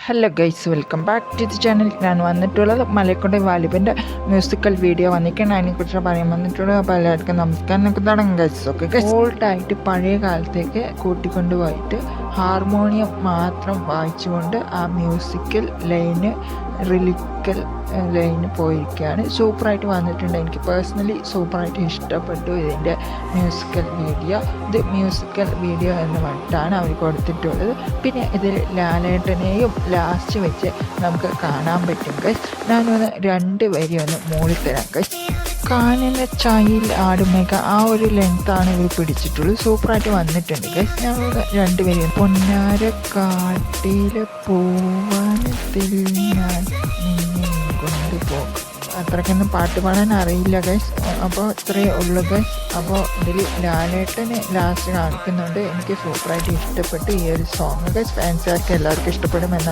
Hello guys, welcome back to the channel. ഞാൻ വന്നിട്ടുള്ളത് മലയക്കൊണ്ട വാലിബൻ്റെ musical video വന്നിരിക്കുകയാണ്. അതിനെക്കുറിച്ച് പറയാൻ വന്നിട്ടുള്ളത്. അപ്പോൾ എല്ലാവർക്കും നമസ്കാരം. നമുക്ക് തുടങ്ങാം ഗൈസ്. ഓക്കെ, ഓൾഡായിട്ട് പഴയ കാലത്തേക്ക് കൂട്ടിക്കൊണ്ടുപോയിട്ട് ഹാർമോണിയം മാത്രം വായിച്ചുകൊണ്ട് ആ മ്യൂസിക്കൽ ലൈന് റിലിക്കൽ ലൈന് പോയിരിക്കുകയാണ്. സൂപ്പറായിട്ട് വന്നിട്ടുണ്ട്. എനിക്ക് പേഴ്സണലി സൂപ്പറായിട്ട് ഇഷ്ടപ്പെട്ടു ഇതിൻ്റെ മ്യൂസിക്കൽ വീഡിയോ. ഇത് മ്യൂസിക്കൽ വീഡിയോ എന്ന് പറഞ്ഞിട്ടാണ് അവർ കൊടുത്തിട്ടുള്ളത്. പിന്നെ ഇതിൽ ലാലേട്ടനെയും ലാസ്റ്റ് വെച്ച് നമുക്ക് കാണാൻ പറ്റും ഗൈസ്. ഞാനൊന്ന് 2 വരി ഒന്ന് മൂളിത്തരാം ഗൈസ്. കാനന ചായിൽ ആടുമേഘ ആ ഒരു ലെങ്ത്താണ് ഇവർ പിടിച്ചിട്ടുള്ളത്. സൂപ്പറായിട്ട് വന്നിട്ടുണ്ട് ഗൈസ്. ഞാൻ 2 വരി പൊന്നാര കാട്ടിലെ പൂവനത്തിൽ ഞാൻ കൊണ്ടുപോകും. അത്രയ്ക്കൊന്നും പാട്ട് പാടാൻ അറിയില്ല ഗൈസ്. അപ്പോൾ ഇത്രയേ ഉള്ളൂ ഗൈസ്. അപ്പോൾ ഇതിൽ ലാലേട്ടനെ ലാസ്റ്റ് കാണിക്കുന്നുണ്ട്. എനിക്ക് സൂപ്പറായിട്ട് ഇഷ്ടപ്പെട്ടു ഈ ഒരു സോങ് ഗൈസ്. ഫാൻസുകാർക്ക് എല്ലാവർക്കും ഇഷ്ടപ്പെടുമെന്നാണ്